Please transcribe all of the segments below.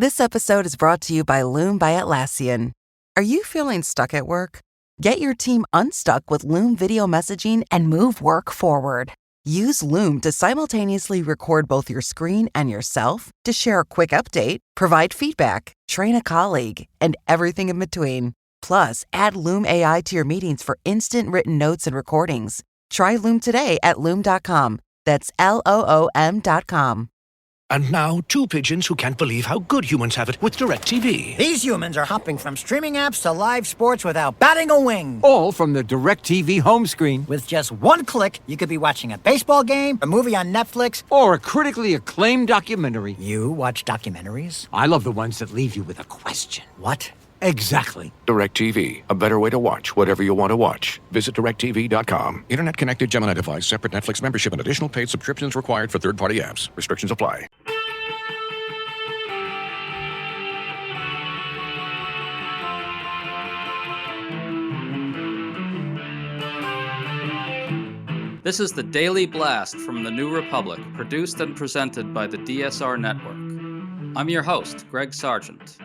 This episode is brought to you by Loom by Atlassian. Are you feeling stuck at work? Get your team unstuck with Loom video messaging and move work forward. Use Loom to simultaneously record both your screen and yourself to share a quick update, provide feedback, train a colleague, and everything in between. Plus, add Loom AI to your meetings for instant written notes and recordings. Try Loom today at Loom.com. That's LOOM.com. And now, two pigeons who can't believe how good humans have it with DirecTV. These humans are hopping from streaming apps to live sports without batting a wing. All from the DirecTV home screen. With just one click, you could be watching a baseball game, a movie on Netflix, Or a critically acclaimed documentary. You watch documentaries? I love the ones that leave you with a question. What? Exactly. DirecTV. A better way to watch whatever you want to watch. Visit DirecTV.com. Internet-connected Gemini device. Separate Netflix membership and additional paid subscriptions required for third-party apps. Restrictions apply. This is the Daily Blast from the New Republic, produced and presented by the DSR Network. I'm your host, Greg Sargent.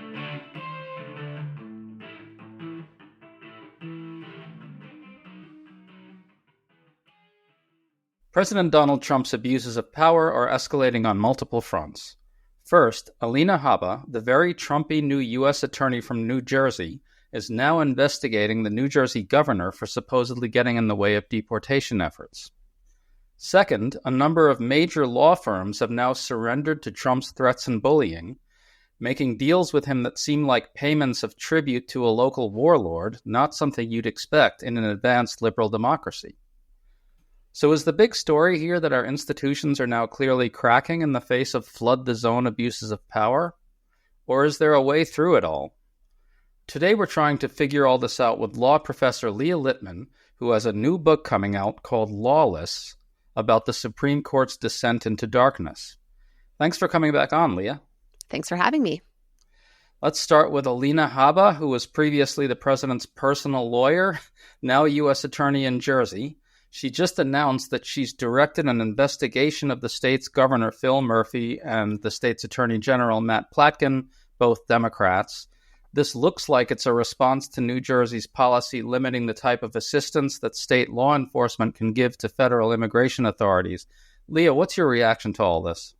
President Donald Trump's abuses of power are escalating on multiple fronts. First, Alina Habba, the very Trumpy new U.S. attorney from New Jersey, is now investigating the New Jersey governor for supposedly getting in the way of deportation efforts. Second, a number of major law firms have now surrendered to Trump's threats and bullying, making deals with him that seem like payments of tribute to a local warlord, not something you'd expect in an advanced liberal democracy. So is the big story here that our institutions are now clearly cracking in the face of flood-the-zone abuses of power? Or is there a way through it all? Today we're trying to figure all this out with law professor Leah Littman, who has a new book coming out called Lawless, about the Supreme Court's descent into darkness. Thanks for coming back on, Leah. Thanks for having me. Let's start with Alina Habba, who was previously the president's personal lawyer, now a U.S. attorney in Jersey. She just announced that she's directed an investigation of the state's governor, Phil Murphy, and the state's attorney general, Matt Platkin, both Democrats. This looks like it's a response to New Jersey's policy limiting the type of assistance that state law enforcement can give to federal immigration authorities. Leah, what's your reaction to all this?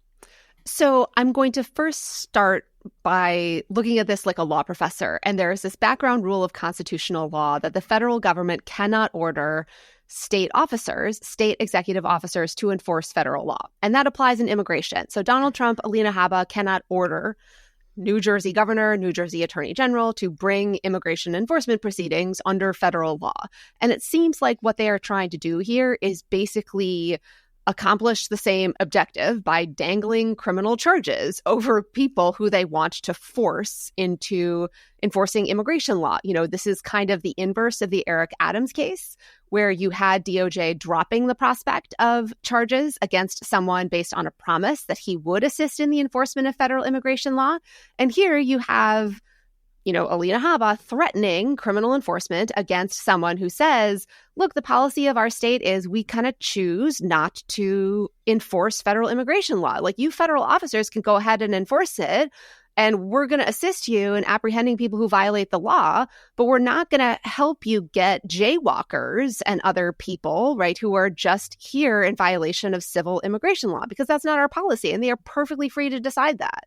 So I'm going to first start by looking at this like a law professor. And there is this background rule of constitutional law that the federal government cannot order state officers, state executive officers, to enforce federal law. And that applies in immigration. So Donald Trump, Alina Habba cannot order New Jersey governor, New Jersey attorney general to bring immigration enforcement proceedings under federal law. And it seems like what they are trying to do here is basically accomplish the same objective by dangling criminal charges over people who they want to force into enforcing immigration law. You know, this is kind of the inverse of the Eric Adams case, where you had DOJ dropping the prospect of charges against someone based on a promise that he would assist in the enforcement of federal immigration law. And here you have, Alina Habba threatening criminal enforcement against someone who says, look, the policy of our state is we kind of choose not to enforce federal immigration law. Like, you federal officers can go ahead and enforce it, and we're going to assist you in apprehending people who violate the law, but we're not going to help you get jaywalkers and other people, right, who are just here in violation of civil immigration law, because that's not our policy, and they are perfectly free to decide that.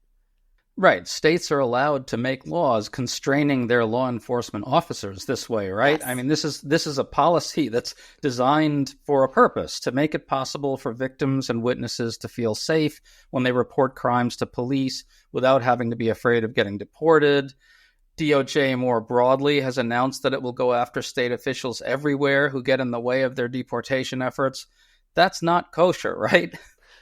Right. States are allowed to make laws constraining their law enforcement officers this way, right? Yes. I mean, this is a policy that's designed for a purpose, to make it possible for victims and witnesses to feel safe when they report crimes to police without having to be afraid of getting deported. DOJ more broadly has announced that it will go after state officials everywhere who get in the way of their deportation efforts. That's not kosher, right?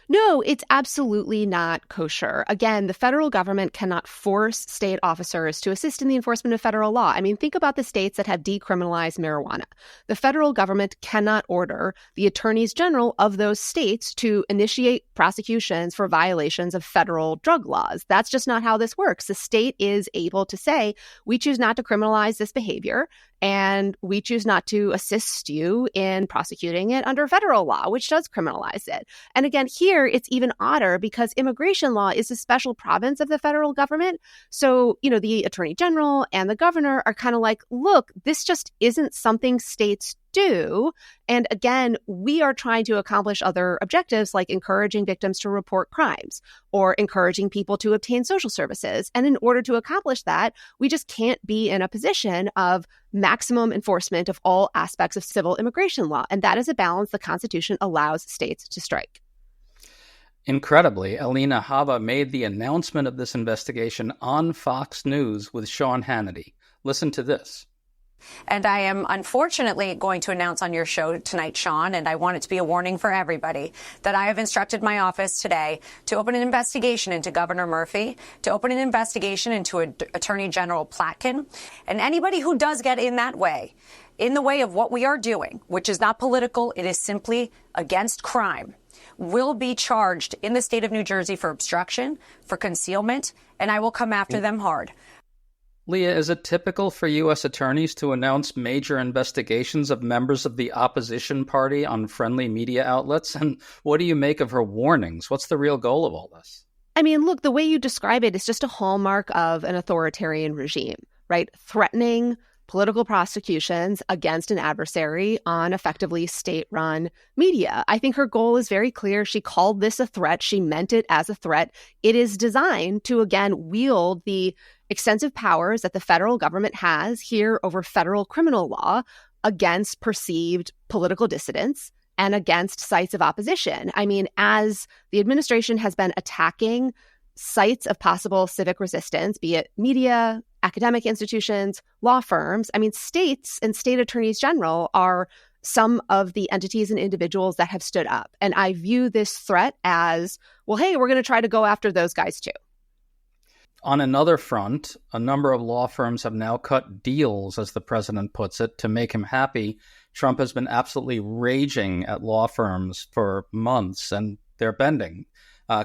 No, it's absolutely not kosher. Again, the federal government cannot force state officers to assist in the enforcement of federal law. I mean, think about the states that have decriminalized marijuana. The federal government cannot order the attorneys general of those states to initiate prosecutions for violations of federal drug laws. That's just not how this works. The state is able to say, we choose not to criminalize this behavior, and we choose not to assist you in prosecuting it under federal law, which does criminalize it. And again, here it's even odder because immigration law is a special province of the federal government. So, the attorney general and the governor are kind of like, look, this just isn't something states do. And again, we are trying to accomplish other objectives like encouraging victims to report crimes or encouraging people to obtain social services. And in order to accomplish that, we just can't be in a position of maximum enforcement of all aspects of civil immigration law. And that is a balance the Constitution allows states to strike. Incredibly, Alina Habba made the announcement of this investigation on Fox News with Sean Hannity. Listen to this. And I am unfortunately going to announce on your show tonight, Sean, and I want it to be a warning for everybody, that I have instructed my office today to open an investigation into Governor Murphy, to open an investigation into Attorney General Platkin, and anybody who does get in that way, in the way of what we are doing, which is not political, it is simply against crime, will be charged in the state of New Jersey for obstruction, for concealment, and I will come after them hard. Leah, is it typical for U.S. attorneys to announce major investigations of members of the opposition party on friendly media outlets? And what do you make of her warnings? What's the real goal of all this? I mean, look, the way you describe it is just a hallmark of an authoritarian regime, right? Threatening political prosecutions against an adversary on effectively state-run media. I think her goal is very clear. She called this a threat. She meant it as a threat. It is designed to, again, wield the extensive powers that the federal government has here over federal criminal law against perceived political dissidents and against sites of opposition. I mean, as the administration has been attacking sites of possible civic resistance, be it media, academic institutions, law firms, I mean, states and state attorneys general are some of the entities and individuals that have stood up. And I view this threat as, well, hey, we're going to try to go after those guys too. On another front, a number of law firms have now cut deals, as the president puts it, to make him happy. Trump has been absolutely raging at law firms for months, and they're bending.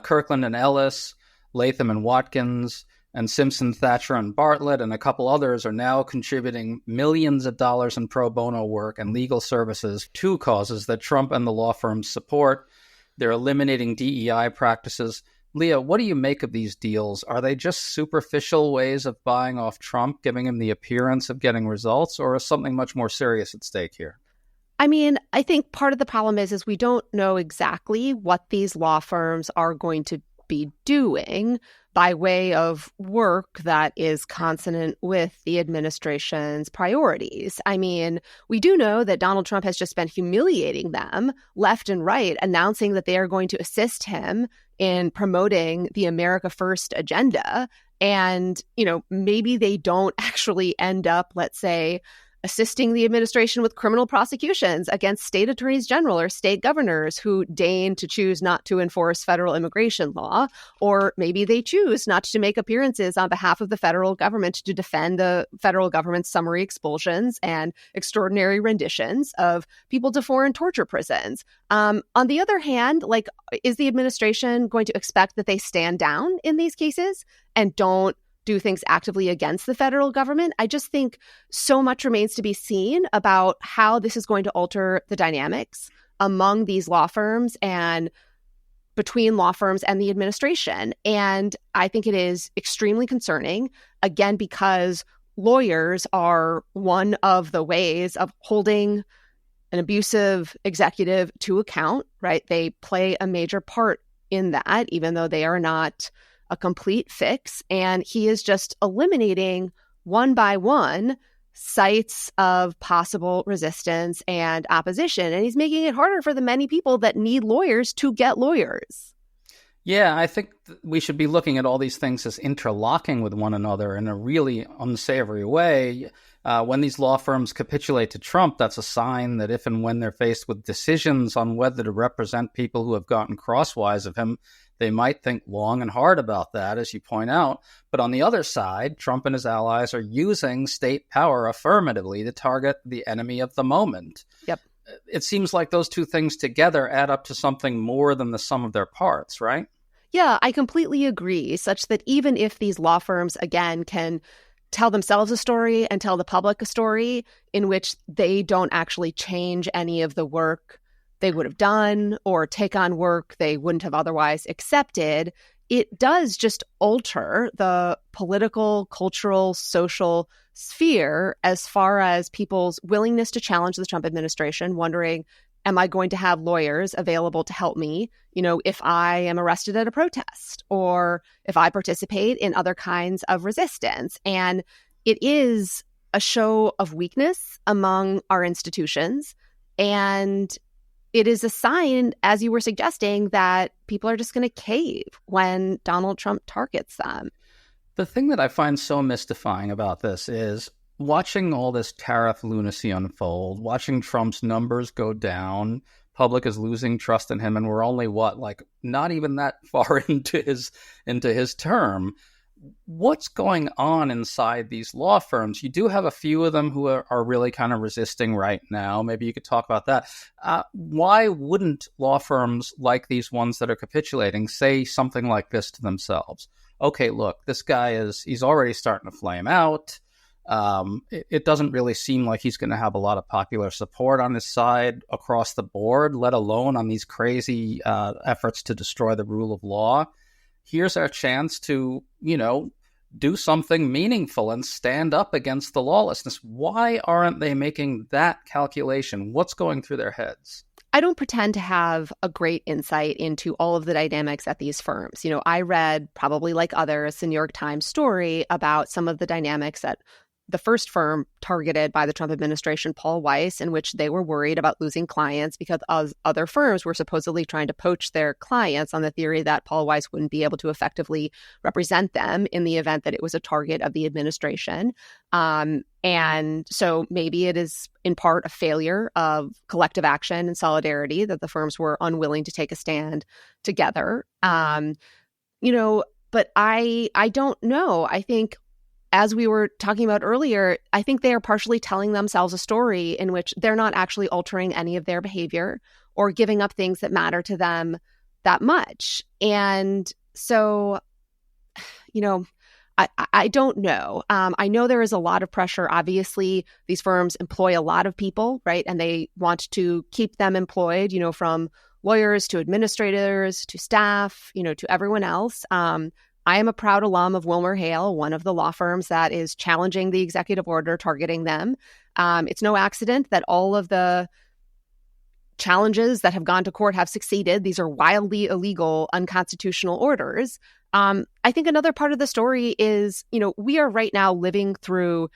Kirkland and Ellis, Latham and Watkins, and Simpson, Thatcher, and Bartlett, and a couple others are now contributing millions of dollars in pro bono work and legal services to causes that Trump and the law firms support. They're eliminating DEI practices. Leah, what do you make of these deals? Are they just superficial ways of buying off Trump, giving him the appearance of getting results, or is something much more serious at stake here? I mean, I think part of the problem is we don't know exactly what these law firms are going to be doing by way of work that is consonant with the administration's priorities. I mean, we do know that Donald Trump has just been humiliating them left and right, announcing that they are going to assist him in promoting the America First agenda. And, maybe they don't actually end up, let's say, assisting the administration with criminal prosecutions against state attorneys general or state governors who deign to choose not to enforce federal immigration law, or maybe they choose not to make appearances on behalf of the federal government to defend the federal government's summary expulsions and extraordinary renditions of people to foreign torture prisons. On the other hand, is the administration going to expect that they stand down in these cases and don't do things actively against the federal government? I just think so much remains to be seen about how this is going to alter the dynamics among these law firms and between law firms and the administration. And I think it is extremely concerning, again, because lawyers are one of the ways of holding an abusive executive to account, right? They play a major part in that, even though they are not a complete fix. And he is just eliminating one by one sites of possible resistance and opposition. And he's making it harder for the many people that need lawyers to get lawyers. Yeah, I think we should be looking at all these things as interlocking with one another in a really unsavory way. When these law firms capitulate to Trump, that's a sign that if and when they're faced with decisions on whether to represent people who have gotten crosswise of him, they might think long and hard about that, as you point out. But on the other side, Trump and his allies are using state power affirmatively to target the enemy of the moment. Yep. It seems like those two things together add up to something more than the sum of their parts, right? Yeah, I completely agree, such that even if these law firms, again, can tell themselves a story and tell the public a story in which they don't actually change any of the work they would have done or take on work they wouldn't have otherwise accepted, it does just alter the political, cultural, social sphere as far as people's willingness to challenge the Trump administration, wondering, am I going to have lawyers available to help me, if I am arrested at a protest or if I participate in other kinds of resistance? And it is a show of weakness among our institutions. And it is a sign, as you were suggesting, that people are just going to cave when Donald Trump targets them. The thing that I find so mystifying about this is watching all this tariff lunacy unfold, watching Trump's numbers go down, public is losing trust in him, and we're only, not even that far into his term. What's going on inside these law firms? You do have a few of them who are really kind of resisting right now. Maybe you could talk about that. Why wouldn't law firms like these ones that are capitulating say something like this to themselves? Okay, look, this guy he's already starting to flame out. It doesn't really seem like he's going to have a lot of popular support on his side across the board, let alone on these crazy efforts to destroy the rule of law. Here's our chance to, do something meaningful and stand up against the lawlessness. Why aren't they making that calculation? What's going through their heads? I don't pretend to have a great insight into all of the dynamics at these firms. I read, probably like others, the New York Times story about some of the dynamics at the first firm targeted by the Trump administration, Paul Weiss, in which they were worried about losing clients because other firms were supposedly trying to poach their clients on the theory that Paul Weiss wouldn't be able to effectively represent them in the event that it was a target of the administration. And so maybe it is in part a failure of collective action and solidarity that the firms were unwilling to take a stand together. But I don't know. I think, as we were talking about earlier, I think they are partially telling themselves a story in which they're not actually altering any of their behavior or giving up things that matter to them that much. And so, I don't know. I know there is a lot of pressure. Obviously, these firms employ a lot of people, right? And they want to keep them employed, from lawyers to administrators to staff, to everyone else. I am a proud alum of WilmerHale, one of the law firms that is challenging the executive order targeting them. It's no accident that all of the challenges that have gone to court have succeeded. These are wildly illegal, unconstitutional orders. I think another part of the story is, we are right now living through,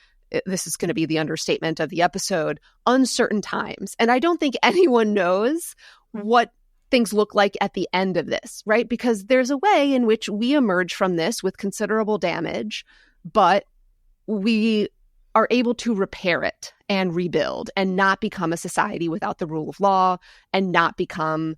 this is going to be the understatement of the episode, uncertain times. And I don't think anyone knows what things look like at the end of this, right? Because there's a way in which we emerge from this with considerable damage, but we are able to repair it and rebuild and not become a society without the rule of law and not become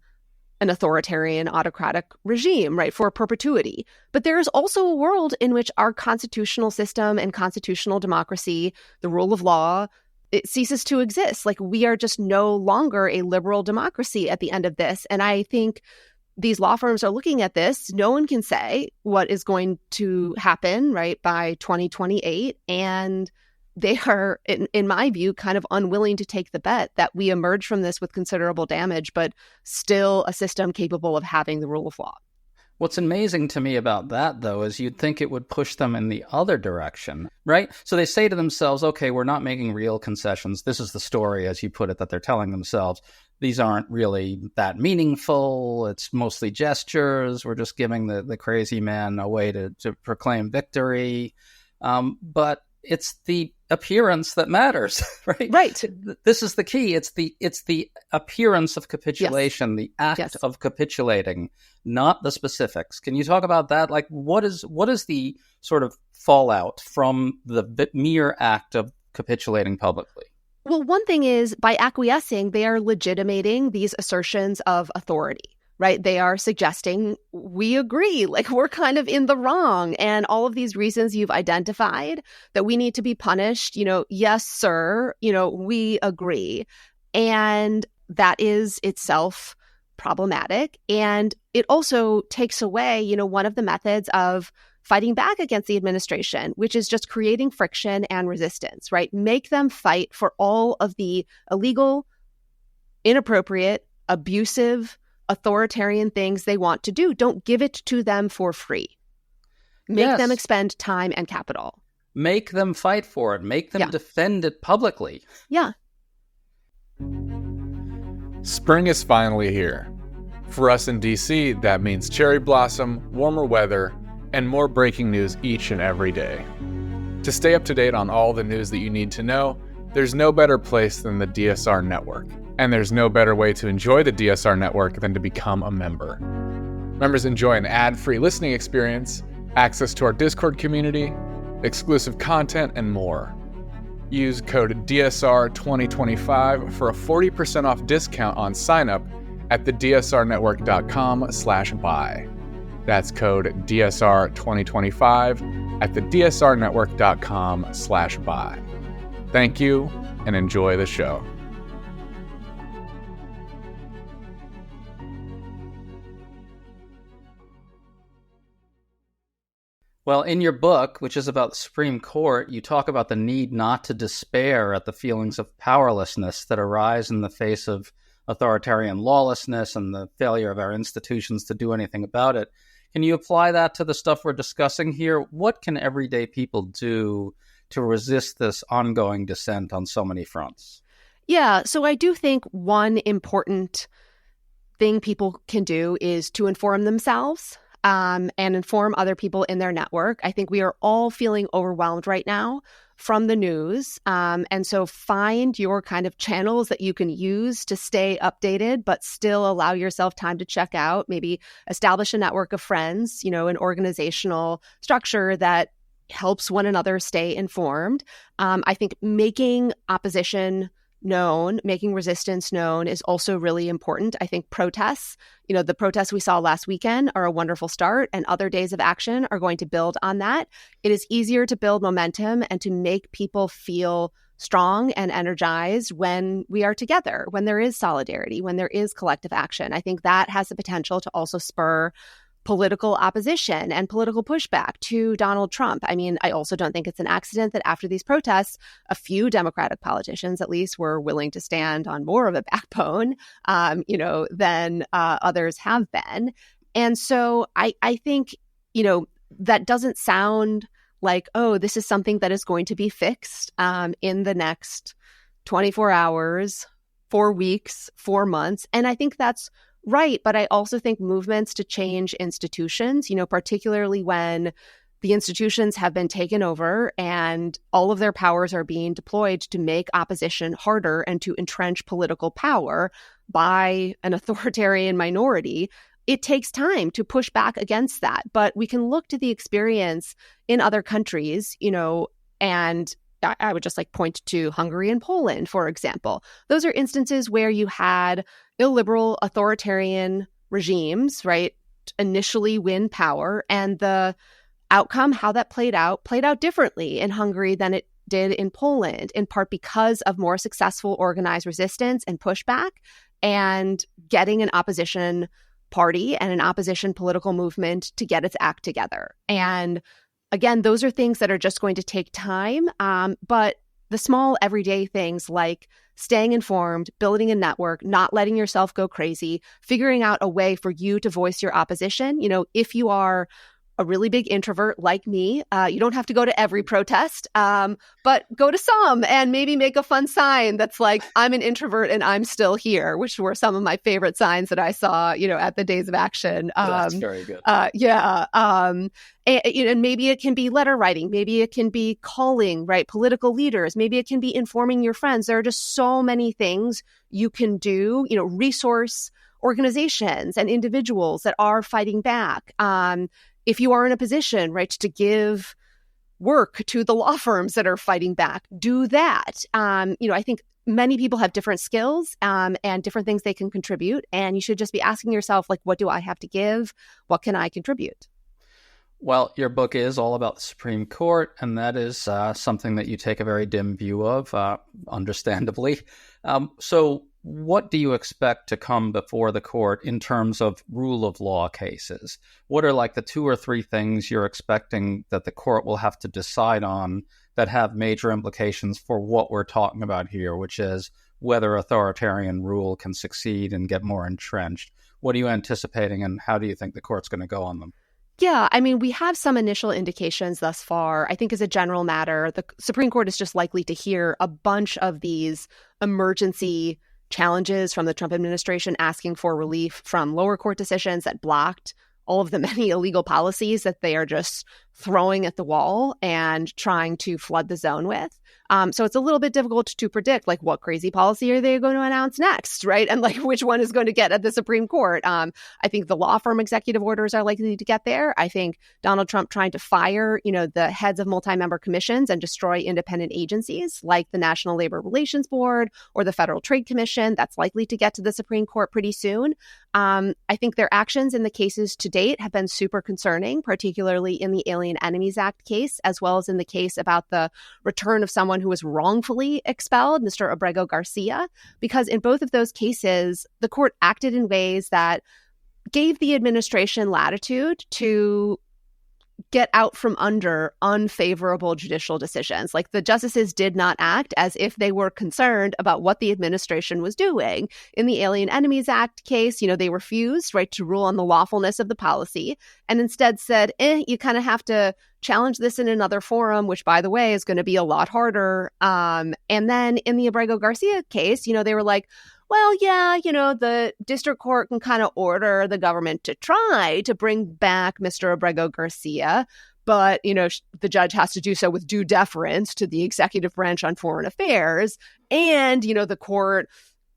an authoritarian, autocratic regime, right, for perpetuity. But there is also a world in which our constitutional system and constitutional democracy, the rule of law, it ceases to exist. Like, we are just no longer a liberal democracy at the end of this. And I think these law firms are looking at this. No one can say what is going to happen, right, by 2028. And they are, in my view, kind of unwilling to take the bet that we emerge from this with considerable damage, but still a system capable of having the rule of law. What's amazing to me about that, though, is you'd think it would push them in the other direction, right? So they say to themselves, okay, we're not making real concessions. This is the story, as you put it, that they're telling themselves. These aren't really that meaningful. It's mostly gestures. We're just giving the crazy man a way to proclaim victory. But it's the appearance that matters, right? Right. This is the key. It's the appearance of capitulation, yes. The act of capitulating, not the specifics. Can you talk about that? Like, what is the sort of fallout from the mere act of capitulating publicly? Well, one thing is, by acquiescing, they are legitimating these assertions of authority. Right? They are suggesting, we agree, like, we're kind of in the wrong. And all of these reasons you've identified that we need to be punished, yes, sir, we agree. And that is itself problematic. And it also takes away, one of the methods of fighting back against the administration, which is just creating friction and resistance, right? Make them fight for all of the illegal, inappropriate, abusive, authoritarian things they want to do. Don't give it to them for free. Make them expend time and capital. Make them fight for it. Make them defend it publicly. Yeah. Spring is finally here. For us in DC, that means cherry blossom, warmer weather, and more breaking news each and every day. To stay up to date on all the news that you need to know, there's no better place than the DSR Network. And there's no better way to enjoy the DSR Network than to become a member. Members enjoy an ad-free listening experience, access to our Discord community, exclusive content, and more. Use code DSR2025 for a 40% off discount on sign-up at thedsrnetwork.com/buy. That's code DSR2025 at thedsrnetwork.com/buy. Thank you, and enjoy the show. Well, in your book, which is about the Supreme Court, you talk about the need not to despair at the feelings of powerlessness that arise in the face of authoritarian lawlessness and the failure of our institutions to do anything about it. Can you apply that to the stuff we're discussing here? What can everyday people do to resist this ongoing descent on so many fronts? Yeah, so I do think one important thing people can do is to inform themselves. And inform other people in their network. I think we are all feeling overwhelmed right now from the news. And so find your kind of channels that you can use to stay updated, but still allow yourself time to check out. Maybe establish a network of friends, an organizational structure that helps one another stay informed. I think making opposition known, making resistance known is also really important. I think protests, the protests we saw last weekend are a wonderful start, and other days of action are going to build on that. It is easier to build momentum and to make people feel strong and energized when we are together, when there is solidarity, when there is collective action. I think that has the potential to also spur political opposition and political pushback to Donald Trump. I mean, I also don't think it's an accident that after these protests, a few Democratic politicians, at least, were willing to stand on more of a backbone, than others have been. And so I think, that doesn't sound like, oh, this is something that is going to be fixed in the next 24 hours, 4 weeks, 4 months. And I think that's right. But I also think movements to change institutions, particularly when the institutions have been taken over and all of their powers are being deployed to make opposition harder and to entrench political power by an authoritarian minority. It takes time to push back against that. But we can look to the experience in other countries, and I would just point to Hungary and Poland, for example. Those are instances where you had illiberal authoritarian regimes, right, initially win power, and the outcome, how that played out differently in Hungary than it did in Poland, in part because of more successful organized resistance and pushback and getting an opposition party and an opposition political movement to get its act together. And again, those are things that are just going to take time, but the small everyday things like staying informed, building a network, not letting yourself go crazy, figuring out a way for you to voice your opposition. If you are a really big introvert like me, you don't have to go to every protest, but go to some and maybe make a fun sign that's like, I'm an introvert and I'm still here, which were some of my favorite signs that I saw, at the Days of Action. That's very good. And maybe it can be letter writing. Maybe it can be calling, right, political leaders. Maybe it can be informing your friends. There are just so many things you can do, resource organizations and individuals that are fighting back. If you are in a position, right, to give work to the law firms that are fighting back, do that. I think many people have different skills and different things they can contribute. And you should just be asking yourself, what do I have to give? What can I contribute? Well, your book is all about the Supreme Court, and that is something that you take a very dim view of, understandably. So what do you expect to come before the court in terms of rule of law cases? What are like the 2 or 3 things you're expecting that the court will have to decide on that have major implications for what we're talking about here, which is whether authoritarian rule can succeed and get more entrenched? What are you anticipating, and how do you think the court's going to go on them? Yeah, I mean, we have some initial indications thus far. I think as a general matter, the Supreme Court is just likely to hear a bunch of these emergency challenges from the Trump administration asking for relief from lower court decisions that blocked all of the many illegal policies that they are just throwing at the wall and trying to flood the zone with. So it's a little bit difficult to predict, like, what crazy policy are they going to announce next, right? And like which one is going to get at the Supreme Court. I think the law firm executive orders are likely to get there. I think Donald Trump trying to fire, the heads of multi-member commissions and destroy independent agencies like the National Labor Relations Board or the Federal Trade Commission, that's likely to get to the Supreme Court pretty soon. I think their actions in the cases to date have been super concerning, particularly in the Alien Enemies Act case, as well as in the case about the return of someone who was wrongfully expelled, Mr. Abrego Garcia, because in both of those cases, the court acted in ways that gave the administration latitude to get out from under unfavorable judicial decisions. Like, the justices did not act as if they were concerned about what the administration was doing. In the Alien Enemies Act case, they refused, right, to rule on the lawfulness of the policy and instead said, you kind of have to challenge this in another forum, which, by the way, is going to be a lot harder. And then in the Abrego Garcia case, they were like, well, yeah, the district court can kind of order the government to try to bring back Mr. Abrego Garcia, but, the judge has to do so with due deference to the executive branch on foreign affairs. And, the court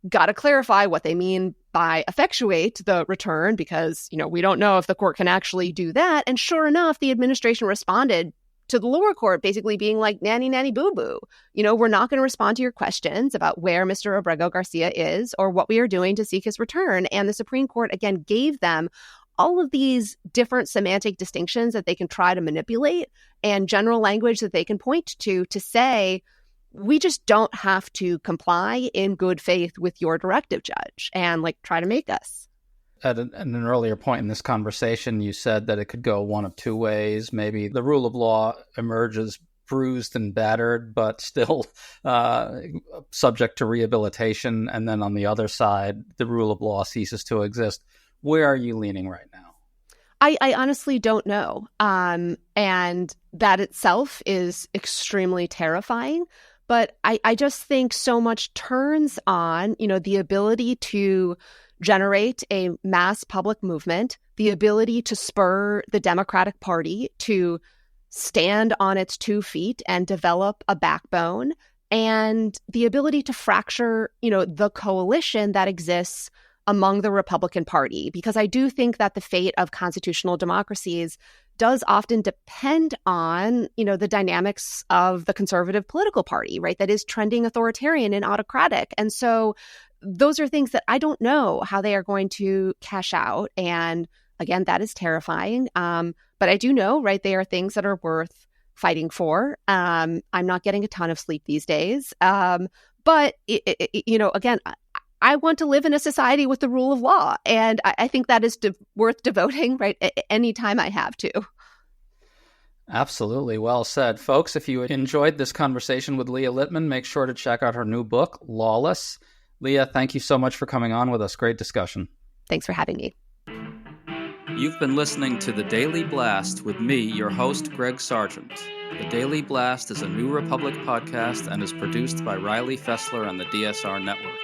got to clarify what they mean by effectuate the return, because, we don't know if the court can actually do that. And sure enough, the administration responded to the lower court, basically being like, nanny, nanny, boo, boo. We're not going to respond to your questions about where Mr. Abrego Garcia is or what we are doing to seek his return. And the Supreme Court, again, gave them all of these different semantic distinctions that they can try to manipulate and general language that they can point to say, we just don't have to comply in good faith with your directive, judge, and try to make us. At an earlier point in this conversation, you said that it could go one of 2 ways. Maybe the rule of law emerges bruised and battered, but still subject to rehabilitation. And then on the other side, the rule of law ceases to exist. Where are you leaning right now? I honestly don't know. And that itself is extremely terrifying. But I just think so much turns on, the ability to generate a mass public movement, the ability to spur the Democratic Party to stand on its 2 feet and develop a backbone, and the ability to fracture, the coalition that exists among the Republican Party. Because I do think that the fate of constitutional democracies does often depend on, the dynamics of the conservative political party, right? That is trending authoritarian and autocratic. And so those are things that I don't know how they are going to cash out. And again, that is terrifying. But I do know, right, they are things that are worth fighting for. I'm not getting a ton of sleep these days. But, again, I want to live in a society with the rule of law. And I think that is worth devoting, right, any time I have to. Absolutely. Well said. Folks, if you enjoyed this conversation with Leah Littman, make sure to check out her new book, Lawless. Leah, thank you so much for coming on with us. Great discussion. Thanks for having me. You've been listening to The Daily Blast with me, your host, Greg Sargent. The Daily Blast is a New Republic podcast and is produced by Riley Fessler and the DSR Network.